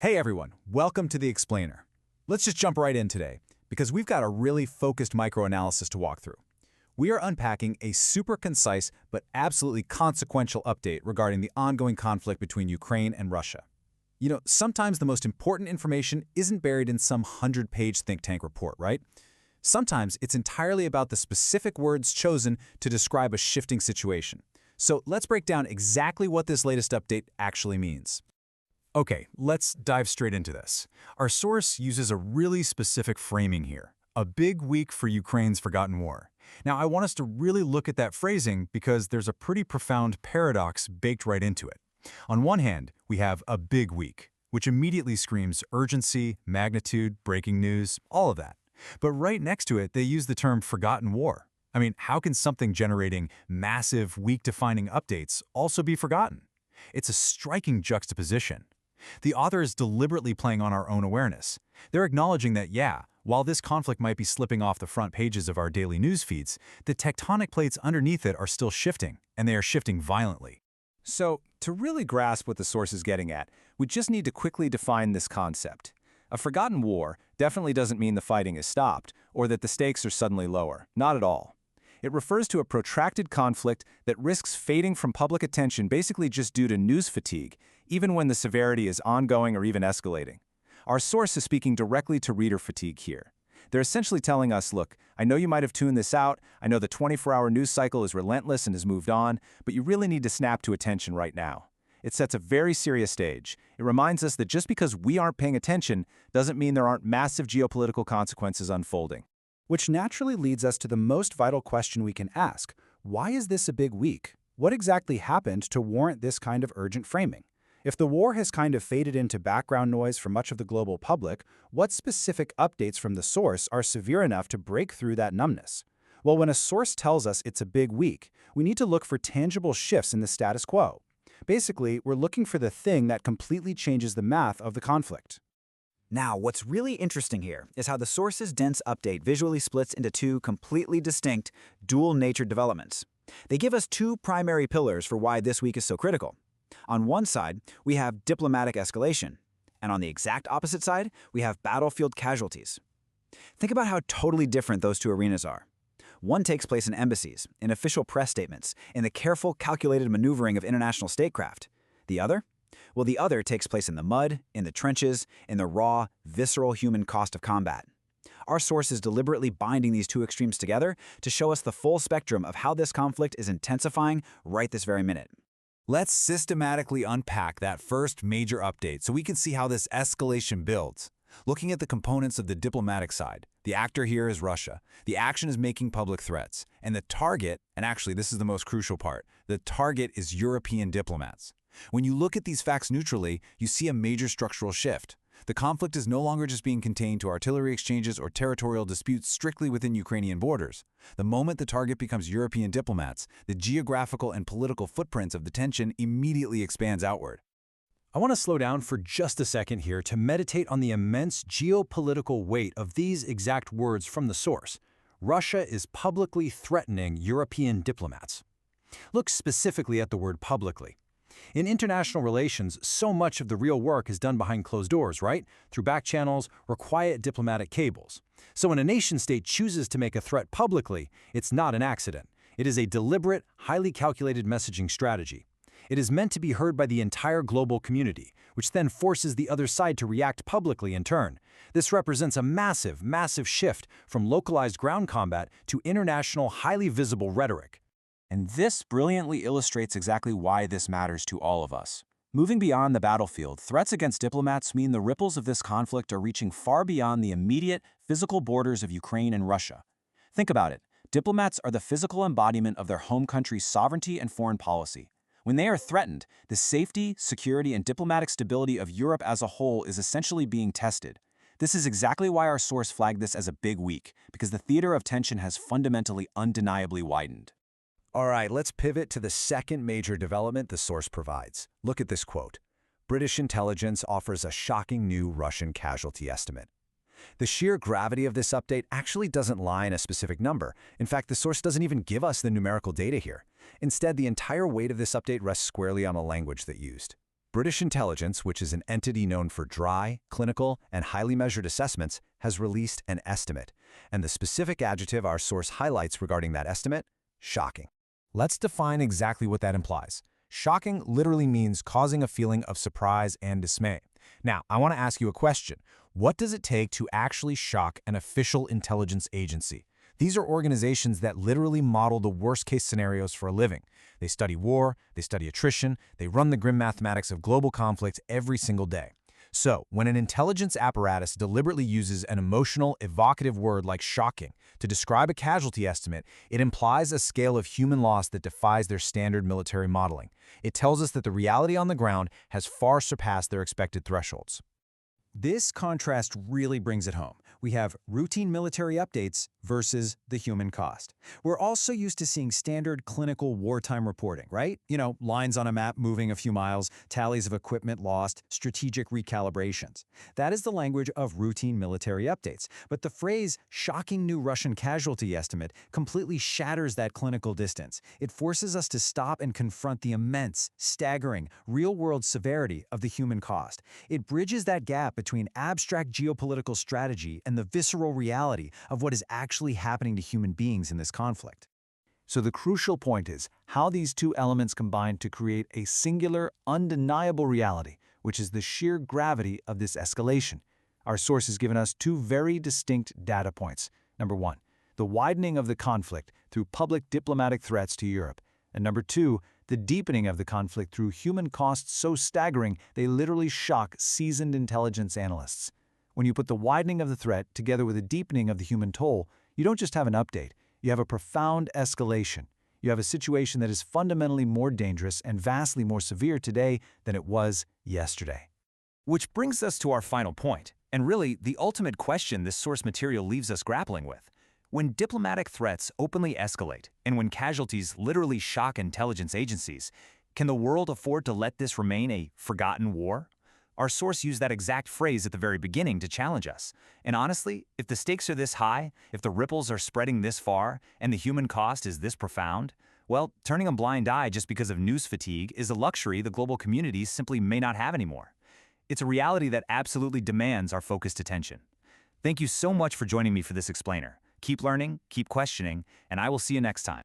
Hey everyone, welcome to The Explainer. Let's just jump right in today, because we've got a really focused microanalysis to walk through. We are unpacking a super concise but absolutely consequential update regarding the ongoing conflict between Ukraine and Russia. You know, sometimes the most important information isn't buried in some 100-page think tank report, right? Sometimes it's entirely about the specific words chosen to describe a shifting situation. So let's break down exactly what this latest update actually means. Okay, let's dive straight into this. Our source uses a really specific framing here, a big week for Ukraine's forgotten war. Now, I want us to really look at that phrasing because there's a pretty profound paradox baked right into it. On one hand, we have a big week, which immediately screams urgency, magnitude, breaking news, all of that. But right next to it, they use the term forgotten war. I mean, how can something generating massive, week-defining updates also be forgotten? It's a striking juxtaposition. The author is deliberately playing on our own awareness. They're acknowledging that, yeah, while this conflict might be slipping off the front pages of our daily news feeds, the tectonic plates underneath it are still shifting, and they are shifting violently. So, to really grasp what the source is getting at, we just need to quickly define this concept. A forgotten war definitely doesn't mean the fighting is stopped, or that the stakes are suddenly lower. Not at all. It refers to a protracted conflict that risks fading from public attention basically just due to news fatigue, even when the severity is ongoing or even escalating. Our source is speaking directly to reader fatigue here. They're essentially telling us, look, I know you might have tuned this out, I know the 24-hour news cycle is relentless and has moved on, but you really need to snap to attention right now. It sets a very serious stage. It reminds us that just because we aren't paying attention doesn't mean there aren't massive geopolitical consequences unfolding. Which naturally leads us to the most vital question we can ask. Why is this a big week? What exactly happened to warrant this kind of urgent framing? If the war has kind of faded into background noise for much of the global public, what specific updates from the source are severe enough to break through that numbness? Well, when a source tells us it's a big week, we need to look for tangible shifts in the status quo. Basically, we're looking for the thing that completely changes the math of the conflict. Now, what's really interesting here is how the source's dense update visually splits into two completely distinct, dual-natured developments. They give us two primary pillars for why this week is so critical. On one side, we have diplomatic escalation, and on the exact opposite side, we have battlefield casualties. Think about how totally different those two arenas are. One takes place in embassies, in official press statements, in the careful, calculated maneuvering of international statecraft. The other? Well, the other takes place in the mud, in the trenches, in the raw, visceral human cost of combat. Our source is deliberately binding these two extremes together to show us the full spectrum of how this conflict is intensifying right this very minute. Let's systematically unpack that first major update so we can see how this escalation builds. Looking at the components of the diplomatic side, the actor here is Russia. The action is making public threats. And the target, and actually this is the most crucial part, the target is European diplomats. When you look at these facts neutrally, you see a major structural shift. The conflict is no longer just being contained to artillery exchanges or territorial disputes strictly within Ukrainian borders. The moment the target becomes European diplomats, the geographical and political footprints of the tension immediately expands outward. I want to slow down for just a second here to meditate on the immense geopolitical weight of these exact words from the source. Russia is publicly threatening European diplomats. Look specifically at the word publicly. In international relations, so much of the real work is done behind closed doors, right? Through back channels or quiet diplomatic cables. So when a nation-state chooses to make a threat publicly, it's not an accident. It is a deliberate, highly calculated messaging strategy. It is meant to be heard by the entire global community, which then forces the other side to react publicly in turn. This represents a massive, massive shift from localized ground combat to international, highly visible rhetoric. And this brilliantly illustrates exactly why this matters to all of us. Moving beyond the battlefield, threats against diplomats mean the ripples of this conflict are reaching far beyond the immediate, physical borders of Ukraine and Russia. Think about it. Diplomats are the physical embodiment of their home country's sovereignty and foreign policy. When they are threatened, the safety, security, and diplomatic stability of Europe as a whole is essentially being tested. This is exactly why our source flagged this as a big week, because the theater of tension has fundamentally, undeniably widened. All right, let's pivot to the second major development the source provides. Look at this quote. British intelligence offers a shocking new Russian casualty estimate. The sheer gravity of this update actually doesn't lie in a specific number. In fact, the source doesn't even give us the numerical data here. Instead, the entire weight of this update rests squarely on the language that used. British intelligence, which is an entity known for dry, clinical, and highly measured assessments, has released an estimate. And the specific adjective our source highlights regarding that estimate? Shocking. Let's define exactly what that implies. Shocking literally means causing a feeling of surprise and dismay. Now, I want to ask you a question. What does it take to actually shock an official intelligence agency? These are organizations that literally model the worst-case scenarios for a living. They study war, they study attrition, they run the grim mathematics of global conflict every single day. So, when an intelligence apparatus deliberately uses an emotional, evocative word like shocking to describe a casualty estimate, it implies a scale of human loss that defies their standard military modeling. It tells us that the reality on the ground has far surpassed their expected thresholds. This contrast really brings it home. We have routine military updates versus the human cost. We're also used to seeing standard clinical wartime reporting, right? Lines on a map moving a few miles, tallies of equipment lost, strategic recalibrations. That is the language of routine military updates. But the phrase shocking new Russian casualty estimate completely shatters that clinical distance. It forces us to stop and confront the immense, staggering, real-world severity of the human cost. It bridges that gap between abstract geopolitical strategy and the visceral reality of what is actually happening to human beings in this conflict. So the crucial point is how these two elements combine to create a singular, undeniable reality, which is the sheer gravity of this escalation. Our source has given us two very distinct data points. Number one, the widening of the conflict through public diplomatic threats to Europe. And number two, the deepening of the conflict through human costs so staggering they literally shock seasoned intelligence analysts. When you put the widening of the threat together with a deepening of the human toll, you don't just have an update, you have a profound escalation. You have a situation that is fundamentally more dangerous and vastly more severe today than it was yesterday. Which brings us to our final point, and really the ultimate question this source material leaves us grappling with. When diplomatic threats openly escalate, and when casualties literally shock intelligence agencies, can the world afford to let this remain a forgotten war? Our source used that exact phrase at the very beginning to challenge us. And honestly, if the stakes are this high, if the ripples are spreading this far, and the human cost is this profound, well, turning a blind eye just because of news fatigue is a luxury the global community simply may not have anymore. It's a reality that absolutely demands our focused attention. Thank you so much for joining me for this explainer. Keep learning, keep questioning, and I will see you next time.